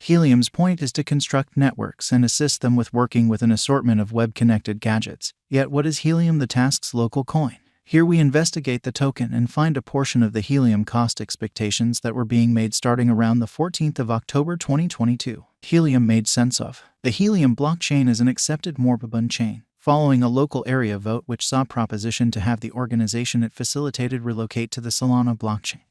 Helium's point is to construct networks and assist them with working with an assortment of web-connected gadgets. Yet what is Helium, the task's local coin? Here we investigate the token and find a portion of the Helium cost expectations that were being made starting around the 14th of October 2022. Helium made sense of. The Helium blockchain is an accepted Morpabun chain, following a local area vote which saw proposition to have the organization it facilitated relocate to the Solana blockchain,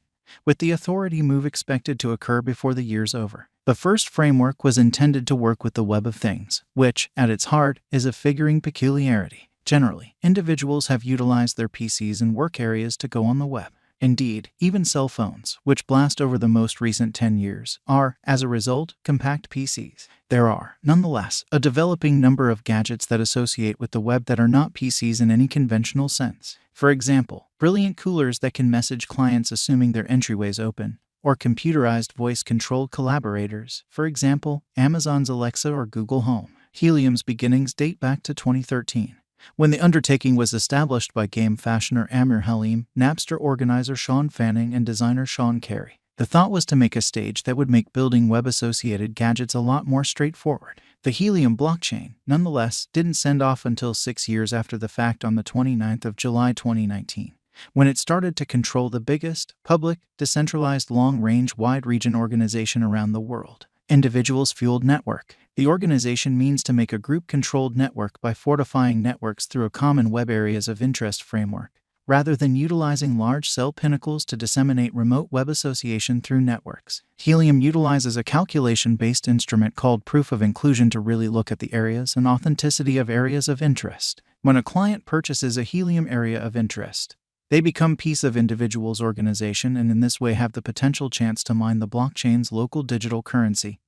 with the authority move expected to occur before the year's over. The first framework was intended to work with the Web of Things, which, at its heart, is a figuring peculiarity. Generally, individuals have utilized their PCs and work areas to go on the web. Indeed, even cell phones, which blast over the most recent 10 years, are, as a result, compact PCs. There are, nonetheless, a developing number of gadgets that associate with the web that are not PCs in any conventional sense. For example, brilliant coolers that can message clients assuming their entryways open, or computerized voice-controlled collaborators, for example, Amazon's Alexa or Google Home. Helium's beginnings date back to 2013. When the undertaking was established by game fashioner Amir Helium, Napster organizer Sean Fanning, and designer Sean Carey, the thought was to make a stage that would make building web-associated gadgets a lot more straightforward. The Helium blockchain, nonetheless, didn't send off until 6 years after the fact on the 29th of July 2019, when it started to control the biggest, public, decentralized long-range wide-region organization around the world. Individuals-fueled network. The organization means to make a group-controlled network by fortifying networks through a common web areas of interest framework, rather than utilizing large cell pinnacles to disseminate remote web association through networks. Helium utilizes a calculation-based instrument called proof of inclusion to really look at the areas and authenticity of areas of interest. When a client purchases a Helium area of interest, they become piece of individual's organization and in this way have the potential chance to mine the blockchain's local digital currency.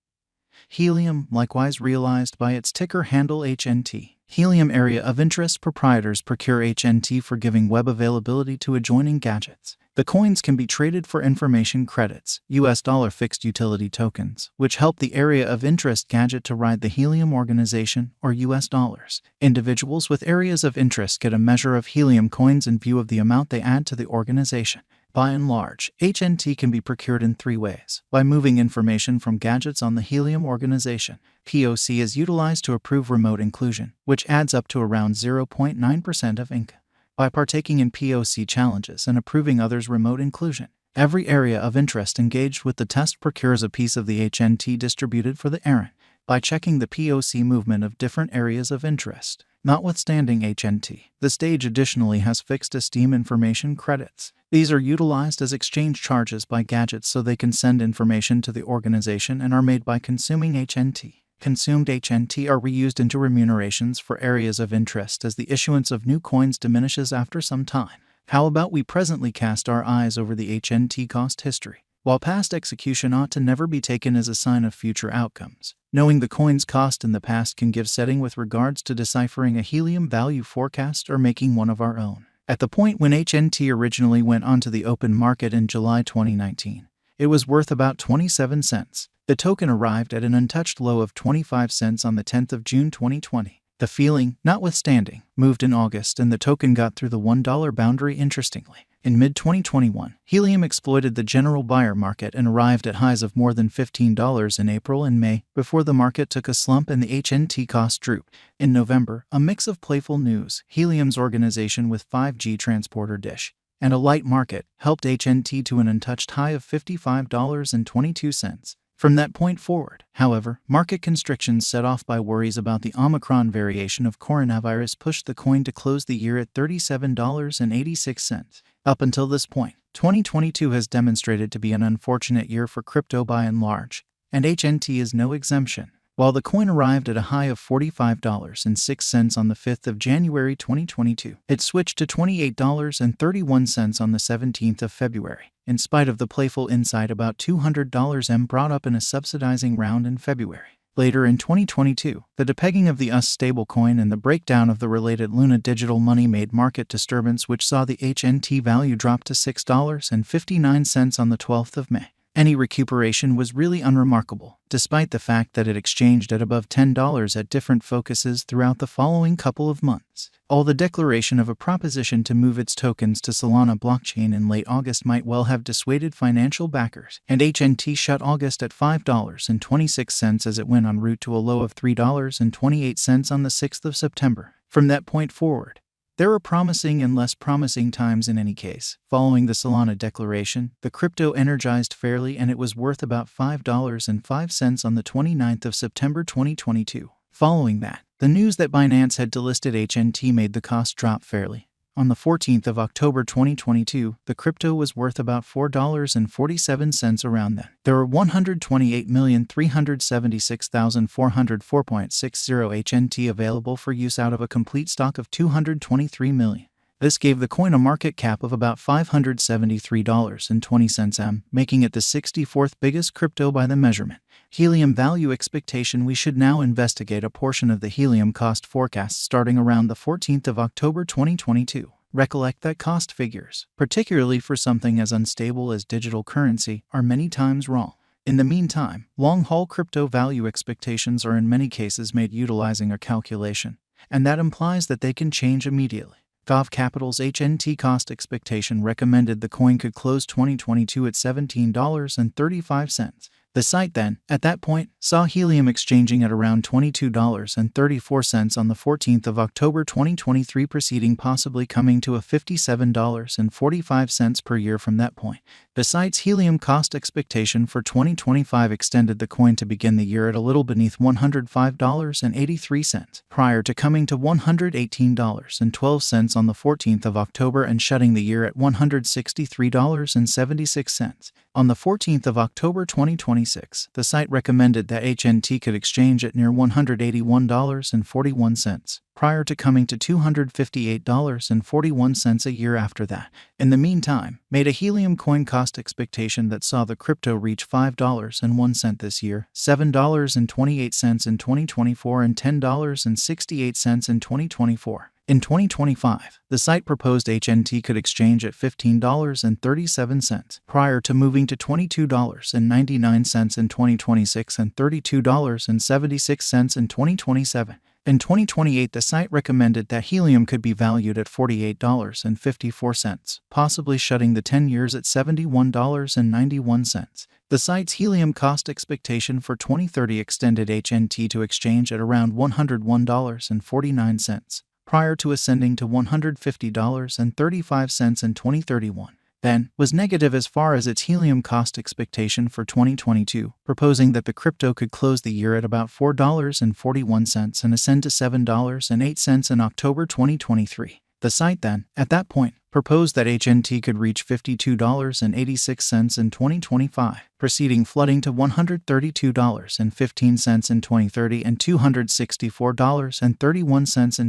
Helium, likewise realized by its ticker handle HNT. Helium area of interest proprietors procure HNT for giving web availability to adjoining gadgets. The coins can be traded for information credits, US dollar fixed utility tokens, which help the area of interest gadget to ride the Helium organization, or US dollars. Individuals with areas of interest get a measure of Helium coins in view of the amount they add to the organization. By and large, HNT can be procured in 3 ways. By moving information from gadgets on the Helium organization. POC is utilized to approve remote inclusion, which adds up to around 0.9% of income. By partaking in POC challenges and approving others' remote inclusion. Every area of interest engaged with the test procures a piece of the HNT distributed for the errand. By checking the POC movement of different areas of interest. Notwithstanding HNT, the stage additionally has fixed Esteem information credits. These are utilized as exchange charges by gadgets so they can send information to the organization and are made by consuming HNT. Consumed HNT are reused into remunerations for areas of interest as the issuance of new coins diminishes after some time. How about we presently cast our eyes over the HNT cost history? While past execution ought to never be taken as a sign of future outcomes, knowing the coin's cost in the past can give setting with regards to deciphering a Helium value forecast or making one of our own. At the point when HNT originally went onto the open market in July 2019, it was worth about 27 cents. The token arrived at an untouched low of 25 cents on the 10th of June 2020. The feeling, notwithstanding, moved in August and the token got through the $1 boundary interestingly. In mid-2021, Helium exploited the general buyer market and arrived at highs of more than $15 in April and May, before the market took a slump and the HNT cost drooped. In November, a mix of playful news, Helium's organization with 5G transporter Dish, and a light market, helped HNT to an untouched high of $55.22. From that point forward, however, market constrictions set off by worries about the Omicron variation of coronavirus pushed the coin to close the year at $37.86. Up until this point, 2022 has demonstrated to be an unfortunate year for crypto by and large, and HNT is no exemption. While the coin arrived at a high of $45.06 on the 5th of January 2022, it switched to $28.31 on the 17th of February, in spite of the playful insight about $200 brought up in a subsidizing round in February. Later in 2022, the depegging of the US stablecoin and the breakdown of the related Luna digital money made market disturbance which saw the HNT value drop to $6.59 on the 12th of May. Any recuperation was really unremarkable, despite the fact that it exchanged at above $10 at different focuses throughout the following couple of months. All the declaration of a proposition to move its tokens to Solana blockchain in late August might well have dissuaded financial backers, and HNT shut August at $5.26 as it went en route to a low of $3.28 on the 6th of September. From that point forward, there were promising and less promising times in any case. Following the Solana declaration, the crypto energized fairly and it was worth about $5.05 on the 29th of September 2022. Following that, the news that Binance had delisted HNT made the cost drop fairly. On the 14th of October 2022, the crypto was worth about $4.47 around then. There were 128,376,404.60 HNT available for use out of a complete stock of 223 million. This gave the coin a market cap of about $573.20, making it the 64th biggest crypto by the measurement. Helium value expectation. We should now investigate a portion of the Helium cost forecast starting around the 14th of October 2022. Recollect that cost figures, particularly for something as unstable as digital currency, are many times wrong. In the meantime, long-haul crypto value expectations are in many cases made utilizing a calculation, and that implies that they can change immediately. Gov Capital's HNT cost expectation recommended the coin could close 2022 at $17.35. The site then, at that point, saw Helium exchanging at around $22.34 on the 14th of October 2023, preceding possibly coming to a $57.45 per year from that point. The site's Helium cost expectation for 2025 extended the coin to begin the year at a little beneath $105.83, prior to coming to $118.12 on the 14th of October and shutting the year at $163.76. On the 14th of October 2026, the site recommended that HNT could exchange at near $181.41, prior to coming to $258.41 a year after that. In the meantime, made a Helium coin cost expectation that saw the crypto reach $5.01 this year, $7.28 in 2024, and $10.68 in 2024. In 2025, the site proposed HNT could exchange at $15.37, prior to moving to $22.99 in 2026 and $32.76 in 2027. In 2028, the site recommended that Helium could be valued at $48.54, possibly shutting the 10 years at $71.91. The site's Helium cost expectation for 2030 extended HNT to exchange at around $101.49. Prior to ascending to $150.35 in 2031, then was negative as far as its Helium cost expectation for 2022, proposing that the crypto could close the year at about $4.41 and ascend to $7.08 in October 2023. The site then, at that point, proposed that HNT could reach $52.86 in 2025, preceding flooding to $132.15 in 2030 and $264.31 in